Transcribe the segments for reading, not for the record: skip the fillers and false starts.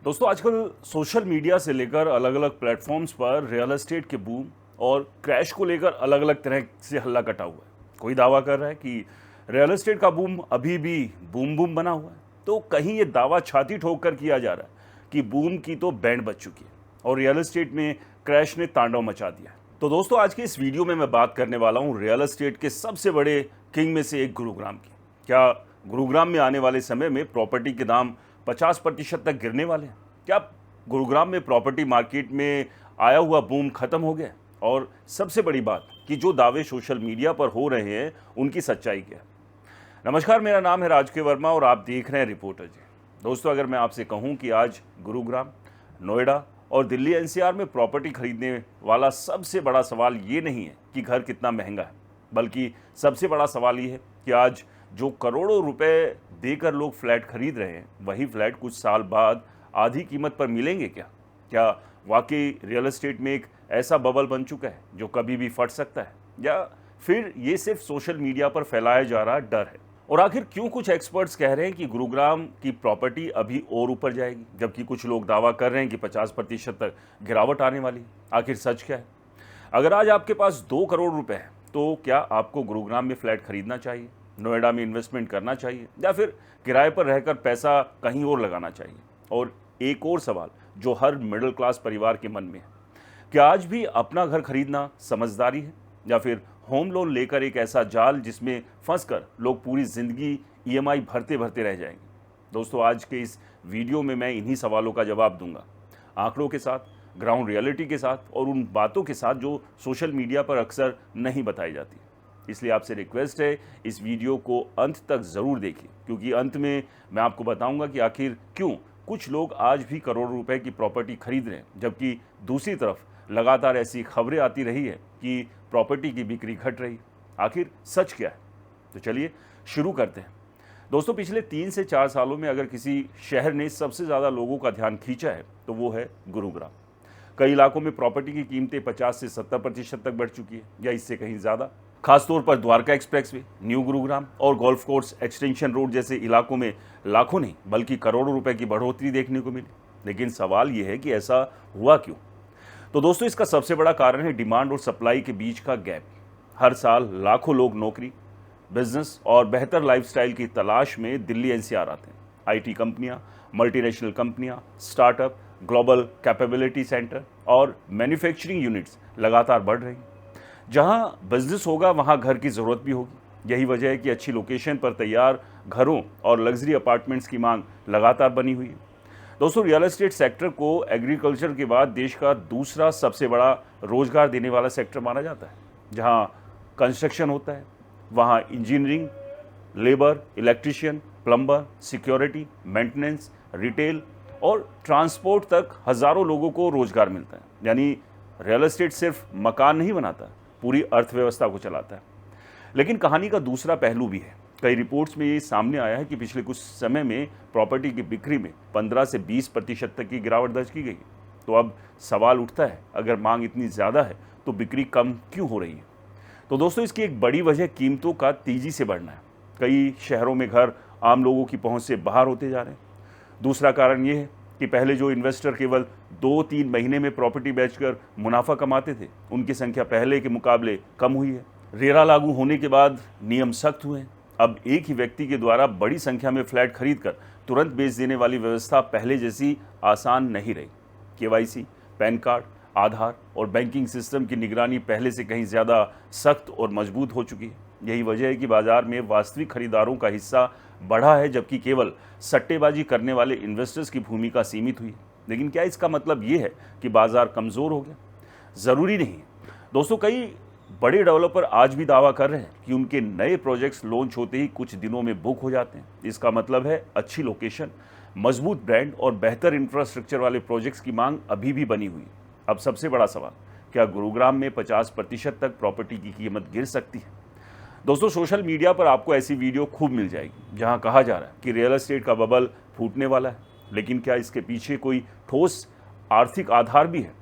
दोस्तों आजकल social media से लेकर अलग अलग प्लेटफॉर्म्स पर रियल एस्टेट के बूम और क्रैश को लेकर अलग अलग तरह से हल्ला कटा हुआ है। कोई दावा कर रहा है कि रियल एस्टेट का बूम अभी भी बूम बूम बना हुआ है, तो कहीं ये दावा छाती ठोक कर किया जा रहा है कि बूम की तो बैंड बज चुकी है और रियल एस्टेट में क्रैश ने तांडव मचा दिया है। तो दोस्तों आज के इस वीडियो में मैं बात करने वाला हूँ रियल एस्टेट के सबसे बड़े किंग में से एक गुरुग्राम की। क्या गुरुग्राम में आने वाले समय में प्रॉपर्टी के दाम 50% तक गिरने वाले हैं? क्या गुरुग्राम में प्रॉपर्टी मार्केट में आया हुआ बूम खत्म हो गया? और सबसे बड़ी बात कि जो दावे सोशल मीडिया पर हो रहे हैं उनकी सच्चाई क्या है? नमस्कार, मेरा नाम है राजके वर्मा और आप देख रहे हैं रिपोर्टर जी। दोस्तों अगर मैं आपसे कहूं कि आज गुरुग्राम, नोएडा और दिल्ली एनसीआर में प्रॉपर्टी खरीदने वाला सबसे बड़ा सवाल ये नहीं है कि घर कितना महंगा है, बल्कि सबसे बड़ा सवाल ये है कि आज जो करोड़ों रुपए देकर लोग फ्लैट खरीद रहे हैं वही फ्लैट कुछ साल बाद आधी कीमत पर मिलेंगे क्या? क्या वाकई रियल एस्टेट में एक ऐसा बबल बन चुका है जो कभी भी फट सकता है, या फिर ये सिर्फ सोशल मीडिया पर फैलाया जा रहा डर है? और आखिर क्यों कुछ एक्सपर्ट्स कह रहे हैं कि गुरुग्राम की प्रॉपर्टी अभी और ऊपर जाएगी, जबकि कुछ लोग दावा कर रहे हैं कि 50% तक गिरावट आने वाली है? आखिर सच क्या है? अगर आज आपके पास 2 करोड़ रुपए है तो क्या आपको गुरुग्राम में फ्लैट खरीदना चाहिए, नोएडा में इन्वेस्टमेंट करना चाहिए, या फिर किराए पर रहकर पैसा कहीं और लगाना चाहिए? और एक और सवाल जो हर मिडिल क्लास परिवार के मन में है, क्या आज भी अपना घर खरीदना समझदारी है, या फिर होम लोन लेकर एक ऐसा जाल जिसमें फंसकर लोग पूरी जिंदगी ईएमआई भरते भरते रह जाएंगे? दोस्तों आज के इस वीडियो में मैं इन्हीं सवालों का जवाब दूंगा, आंकड़ों के साथ, ग्राउंड रियलिटी के साथ और उन बातों के साथ जो सोशल मीडिया पर अक्सर नहीं बताई जाती। इसलिए आपसे रिक्वेस्ट है, इस वीडियो को अंत तक ज़रूर देखिए, क्योंकि अंत में मैं आपको बताऊंगा कि आखिर क्यों कुछ लोग आज भी करोड़ों रुपए की प्रॉपर्टी खरीद रहे हैं, जबकि दूसरी तरफ लगातार ऐसी खबरें आती रही है कि प्रॉपर्टी की बिक्री घट रही। आखिर सच क्या है? तो चलिए शुरू करते हैं। दोस्तों पिछले 3 से 4 सालों में अगर किसी शहर ने सबसे ज़्यादा लोगों का ध्यान खींचा है तो वो है गुरुग्राम। कई इलाकों में प्रॉपर्टी की कीमतें 50 से 70% तक बढ़ चुकी है, या इससे कहीं ज़्यादा। खासतौर पर द्वारका एक्सप्रेसवे, न्यू गुरुग्राम और गोल्फ कोर्स एक्सटेंशन रोड जैसे इलाकों में लाखों नहीं बल्कि करोड़ों रुपए की बढ़ोतरी देखने को मिली। लेकिन सवाल यह है कि ऐसा हुआ क्यों? तो दोस्तों इसका सबसे बड़ा कारण है डिमांड और सप्लाई के बीच का गैप। हर साल लाखों लोग नौकरी, बिजनेस और बेहतर लाइफस्टाइल की तलाश में दिल्ली एनसीआर आते हैं। आईटी कंपनियां, मल्टीनेशनल कंपनियां, स्टार्टअप, ग्लोबल कैपेबिलिटी सेंटर और मैन्युफैक्चरिंग यूनिट्स लगातार बढ़ रही हैं। जहां बिजनेस होगा वहां घर की ज़रूरत भी होगी। यही वजह है कि अच्छी लोकेशन पर तैयार घरों और लग्जरी अपार्टमेंट्स की मांग लगातार बनी हुई है। दोस्तों रियल एस्टेट सेक्टर को एग्रीकल्चर के बाद देश का दूसरा सबसे बड़ा रोजगार देने वाला सेक्टर माना जाता है। जहां कंस्ट्रक्शन होता है वहां engineering, labour, electrician, plumber, security, maintenance, retail और ट्रांसपोर्ट तक हज़ारों लोगों को रोजगार मिलता है। यानी रियल एस्टेट सिर्फ मकान नहीं बनाता, पूरी अर्थव्यवस्था को चलाता है। लेकिन कहानी का दूसरा पहलू भी है। कई रिपोर्ट्स में ये सामने आया है कि पिछले कुछ समय में प्रॉपर्टी की बिक्री में 15 से 20% तक की गिरावट दर्ज की गई। तो अब सवाल उठता है, अगर मांग इतनी ज़्यादा है तो बिक्री कम क्यों हो रही है? तो दोस्तों इसकी एक बड़ी वजह कीमतों का तेज़ी से बढ़ना है। कई शहरों में घर आम लोगों की पहुंच से बाहर होते जा रहे हैं। दूसरा कारण ये है कि पहले जो इन्वेस्टर केवल 2-3 महीने में प्रॉपर्टी बेचकर मुनाफा कमाते थे, उनकी संख्या पहले के मुकाबले कम हुई है। रेरा लागू होने के बाद नियम सख्त हुए हैं। अब एक ही व्यक्ति के द्वारा बड़ी संख्या में फ्लैट खरीदकर तुरंत बेच देने वाली व्यवस्था पहले जैसी आसान नहीं रही। केवाईसी, पैन कार्ड, आधार और बैंकिंग सिस्टम की निगरानी पहले से कहीं ज़्यादा सख्त और मजबूत हो चुकी है। यही वजह है कि बाजार में वास्तविक खरीदारों का हिस्सा बढ़ा है, जबकि केवल सट्टेबाजी करने वाले इन्वेस्टर्स की भूमिका सीमित हुई है। लेकिन क्या इसका मतलब ये है कि बाजार कमज़ोर हो गया? ज़रूरी नहीं है दोस्तों। कई बड़े डेवलपर आज भी दावा कर रहे हैं कि उनके नए प्रोजेक्ट्स लॉन्च होते ही कुछ दिनों में बुक हो जाते हैं। इसका मतलब है अच्छी लोकेशन, मजबूत ब्रांड और बेहतर इंफ्रास्ट्रक्चर वाले प्रोजेक्ट्स की मांग अभी भी बनी हुई है। अब सबसे बड़ा सवाल, क्या गुरुग्राम में 50% तक प्रॉपर्टी की कीमत गिर सकती है? दोस्तों सोशल मीडिया पर आपको ऐसी वीडियो खूब मिल जाएगी जहां कहा जा रहा है कि रियल एस्टेट का बबल फूटने वाला है। लेकिन क्या इसके पीछे कोई ठोस आर्थिक आधार भी है?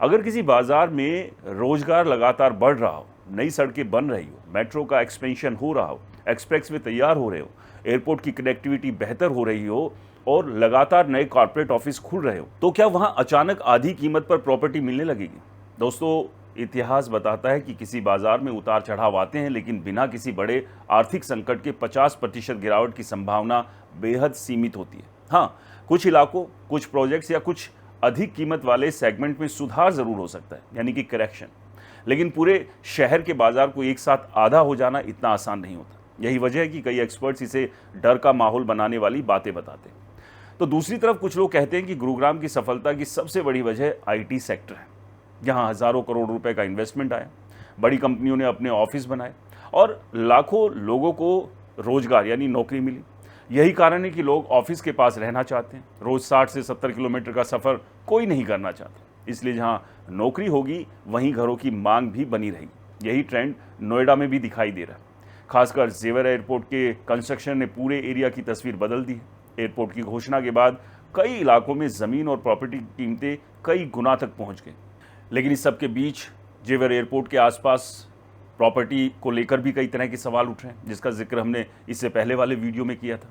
अगर किसी बाजार में रोजगार लगातार बढ़ रहा हो, नई सड़कें बन रही हो, मेट्रो का एक्सपेंशन हो रहा हो एक्सप्रेसवे तैयार हो रहे हो, एयरपोर्ट की कनेक्टिविटी बेहतर हो रही हो और लगातार नए कॉर्पोरेट ऑफिस खुल रहे हो, तो क्या वहां अचानक आधी कीमत पर प्रॉपर्टी मिलने लगेगी? दोस्तों, इतिहास बताता है कि किसी बाजार में उतार चढ़ाव आते हैं, लेकिन बिना किसी बड़े आर्थिक संकट के 50% गिरावट की संभावना बेहद सीमित होती है। हाँ, कुछ इलाकों, कुछ प्रोजेक्ट्स या कुछ अधिक कीमत वाले सेगमेंट में सुधार जरूर हो सकता है, यानी कि करेक्शन, लेकिन पूरे शहर के बाजार को एक साथ आधा हो जाना इतना आसान नहीं होता। यही वजह है कि कई एक्सपर्ट्स इसे डर का माहौल बनाने वाली बातें बताते हैं। तो दूसरी तरफ कुछ लोग कहते हैं कि गुरुग्राम की सफलता की सबसे बड़ी वजह आईटी सेक्टर है। यहाँ हजारों करोड़ रुपए का इन्वेस्टमेंट आया, बड़ी कंपनियों ने अपने ऑफिस बनाए और लाखों लोगों को रोजगार यानी नौकरी मिली। यही कारण है कि लोग ऑफिस के पास रहना चाहते हैं। रोज 60 से 70 किलोमीटर का सफर कोई नहीं करना चाहता, इसलिए जहाँ नौकरी होगी वहीं घरों की मांग भी बनी रहेगी। यही ट्रेंड नोएडा में भी दिखाई दे रहा है। खासकर जेवर एयरपोर्ट के कंस्ट्रक्शन ने पूरे एरिया की तस्वीर बदल दी है। एयरपोर्ट की घोषणा के बाद कई इलाकों में जमीन और प्रॉपर्टी की कीमतें कई गुना तक पहुंच गई। लेकिन इस सब के बीच जेवर एयरपोर्ट के आसपास प्रॉपर्टी को लेकर भी कई तरह के सवाल उठ रहे हैं, जिसका जिक्र हमने इससे पहले वाले वीडियो में किया था।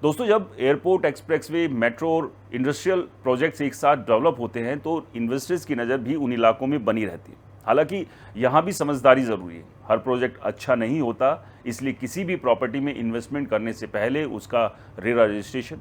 दोस्तों, जब एयरपोर्ट, एक्सप्रेसवे, मेट्रो और इंडस्ट्रियल प्रोजेक्ट्स एक साथ डेवलप होते हैं तो इन्वेस्टर्स की नज़र भी उन इलाकों में बनी रहती है। हालांकि यहाँ भी समझदारी ज़रूरी है। हर प्रोजेक्ट अच्छा नहीं होता, इसलिए किसी भी प्रॉपर्टी में इन्वेस्टमेंट करने से पहले उसका रेरा रजिस्ट्रेशन,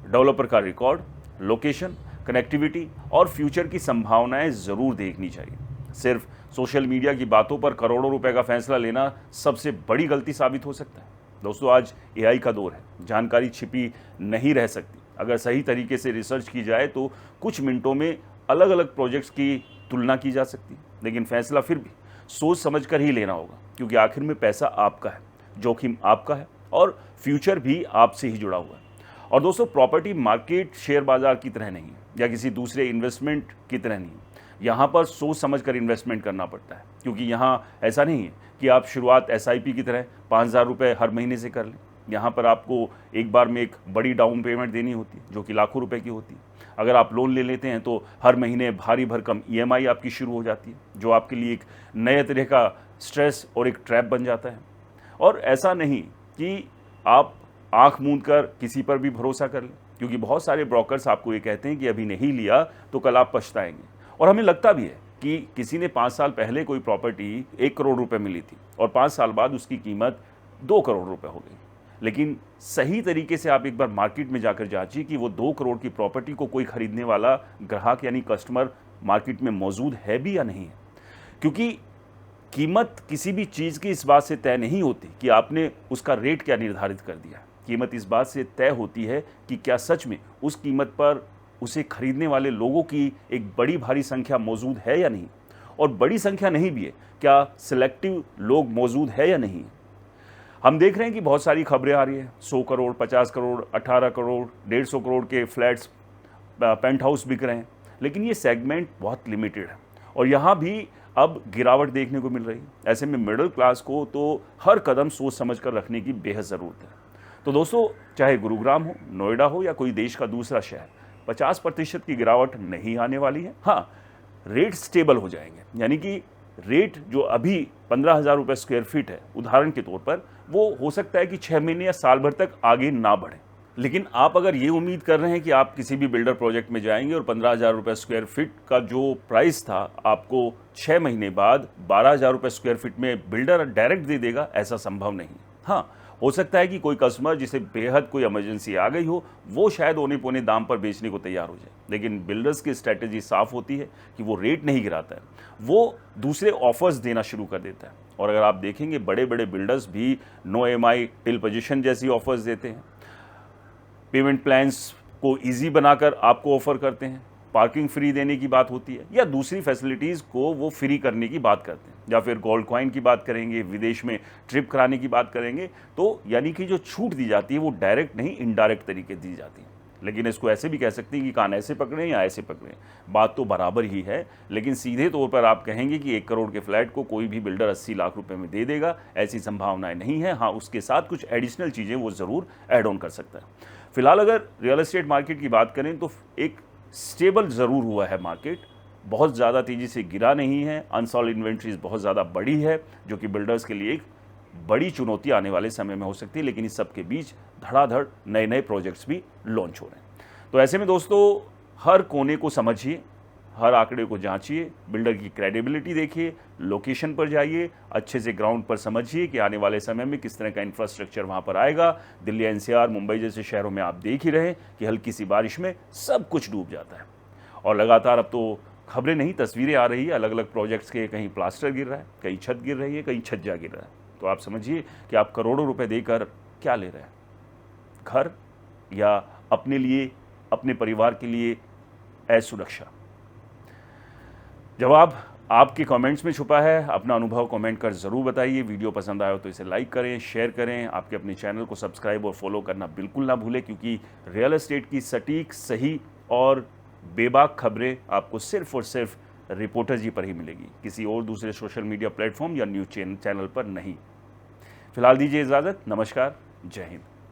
डेवलपर का रिकॉर्ड, लोकेशन, कनेक्टिविटी और फ्यूचर की संभावनाएं ज़रूर देखनी चाहिए। सिर्फ सोशल मीडिया की बातों पर करोड़ों रुपए का फैसला लेना सबसे बड़ी गलती साबित हो सकता है। दोस्तों, आज एआई का दौर है, जानकारी छिपी नहीं रह सकती। अगर सही तरीके से रिसर्च की जाए तो कुछ मिनटों में अलग अलग प्रोजेक्ट्स की तुलना की जा सकती है, लेकिन फैसला फिर भी सोच समझकर ही लेना होगा, क्योंकि आखिर में पैसा आपका है, जोखिम आपका है और फ्यूचर भी आपसे ही जुड़ा हुआ है। और दोस्तों, प्रॉपर्टी मार्केट शेयर बाजार की तरह नहीं है या किसी दूसरे इन्वेस्टमेंट की तरह नहीं है। यहाँ पर सोच समझकर इन्वेस्टमेंट करना पड़ता है, क्योंकि यहाँ ऐसा नहीं है कि आप शुरुआत एसआईपी की तरह 5,000 रुपये हर महीने से कर लें। यहाँ पर आपको एक बार में एक बड़ी डाउन पेमेंट देनी होती है, जो कि लाखों रुपए की होती है। अगर आप लोन ले लेते हैं तो हर महीने भारी भरकम ईएमआई आपकी शुरू हो जाती है, जो आपके लिए एक नए तरह का स्ट्रेस और एक ट्रैप बन जाता है। और ऐसा नहीं कि आप आंख मूंद कर किसी पर भी भरोसा कर लें, क्योंकि बहुत सारे ब्रोकर्स आपको ये कहते हैं कि अभी नहीं लिया तो कल आप पछताएंगे। और हमें लगता भी है कि किसी ने 5 साल पहले कोई प्रॉपर्टी 1 करोड़ रुपए मिली थी और 5 साल बाद उसकी कीमत 2 करोड़ रुपए हो गई। लेकिन सही तरीके से आप एक बार मार्केट में जाकर जांचिए कि वो 2 करोड़ की प्रॉपर्टी को कोई खरीदने वाला ग्राहक यानी कस्टमर मार्केट में मौजूद है भी या नहीं है। क्योंकि कीमत किसी भी चीज़ की इस बात से तय नहीं होती कि आपने उसका रेट क्या निर्धारित कर दिया। कीमत इस बात से तय होती है कि क्या सच में उस कीमत पर उसे खरीदने वाले लोगों की एक बड़ी भारी संख्या मौजूद है या नहीं, और बड़ी संख्या नहीं भी है, क्या सिलेक्टिव लोग मौजूद है या नहीं। हम देख रहे हैं कि बहुत सारी खबरें आ रही है, 100 करोड़, 50 करोड़, 18 करोड़, 150 करोड़ के फ्लैट्स, पेंट हाउस बिक रहे हैं, लेकिन ये सेगमेंट बहुत लिमिटेड है और यहाँ भी अब गिरावट देखने को मिल रही है। ऐसे में मिडिल क्लास को तो हर कदम सोच समझ कर रखने की बेहद ज़रूरत है। तो दोस्तों, चाहे गुरुग्राम हो, नोएडा हो या कोई देश का दूसरा शहर, 50% की गिरावट नहीं आने वाली है। हाँ, रेट स्टेबल हो जाएंगे, यानी कि रेट जो अभी 15,000 रुपये स्क्वायर फीट है उदाहरण के तौर पर, वो हो सकता है कि 6 महीने या साल भर तक आगे ना बढ़े। लेकिन आप अगर ये उम्मीद कर रहे हैं कि आप किसी भी बिल्डर प्रोजेक्ट में जाएंगे और 15,000 रुपये स्क्वायर फीट का जो प्राइस था आपको 6 महीने बाद 12,000 रुपये स्क्वायर फीट में बिल्डर डायरेक्ट दे देगा, ऐसा संभव नहीं। हाँ, हो सकता है कि कोई कस्टमर जिसे बेहद कोई इमरजेंसी आ गई हो, वो शायद औने पौने दाम पर बेचने को तैयार हो जाए, लेकिन बिल्डर्स की स्ट्रैटेजी साफ होती है कि वो रेट नहीं गिराता है, वो दूसरे ऑफर्स देना शुरू कर देता है। और अगर आप देखेंगे, बड़े बड़े बिल्डर्स भी नो EMI टिल पोजीशन जैसी ऑफर्स देते हैं, पेमेंट प्लान्स को ईजी बनाकर आपको ऑफर करते हैं, पार्किंग फ्री देने की बात होती है या दूसरी फैसिलिटीज़ को वो फ्री करने की बात करते हैं, या फिर गोल्ड कॉइन की बात करेंगे, विदेश में ट्रिप कराने की बात करेंगे। तो यानी कि जो छूट दी जाती है वो डायरेक्ट नहीं, इनडायरेक्ट तरीके दी जाती है। लेकिन इसको ऐसे भी कह सकते हैं कि कान ऐसे पकड़ें या ऐसे पकड़ें, बात तो बराबर ही है। लेकिन सीधे तौर पर आप कहेंगे कि 1 करोड़ के फ्लैट को कोई भी बिल्डर 80 लाख रुपए में दे देगा, ऐसी संभावनाएं नहीं है। हाँ, उसके साथ कुछ एडिशनल चीज़ें वो ज़रूर ऐड ऑन कर सकता है। फिलहाल अगर रियल एस्टेट मार्केट की बात करें तो एक स्टेबल ज़रूर हुआ है मार्केट, बहुत ज़्यादा तेज़ी से गिरा नहीं है। अनसॉल्ड इन्वेंट्रीज बहुत ज़्यादा बड़ी है, जो कि बिल्डर्स के लिए एक बड़ी चुनौती आने वाले समय में हो सकती है, लेकिन इस सब के बीच धड़ाधड़ नए नए प्रोजेक्ट्स भी लॉन्च हो रहे हैं। तो ऐसे में दोस्तों हर कोने को समझिए, हर आंकड़े को जांचिए, बिल्डर की क्रेडिबिलिटी देखिए, लोकेशन पर जाइए, अच्छे से ग्राउंड पर समझिए कि आने वाले समय में किस तरह का इंफ्रास्ट्रक्चर वहाँ पर आएगा। दिल्ली एनसीआर, मुंबई जैसे शहरों में आप देख ही रहे हैं कि हल्की सी बारिश में सब कुछ डूब जाता है। और लगातार अब तो खबरें नहीं, तस्वीरें आ रही है अलग अलग प्रोजेक्ट्स के, कहीं प्लास्टर गिर रहा है, कहीं छत गिर रही है, कहीं छज्जा गिर रहा है। तो आप समझिए कि आप करोड़ों रुपए देकर क्या ले रहे हैं, घर या अपने लिए, अपने परिवार के लिए असुरक्षा। जवाब आपके कमेंट्स में छुपा है। अपना अनुभव कमेंट कर ज़रूर बताइए। वीडियो पसंद आया हो तो इसे लाइक करें, शेयर करें। आपके अपने चैनल को सब्सक्राइब और फॉलो करना बिल्कुल ना भूलें, क्योंकि रियल एस्टेट की सटीक, सही और बेबाक खबरें आपको सिर्फ और सिर्फ रिपोर्टर जी पर ही मिलेगी, किसी और दूसरे सोशल मीडिया प्लेटफॉर्म या न्यूज़ चैनल पर नहीं। फिलहाल दीजिए इजाज़त। नमस्कार, जय हिंद।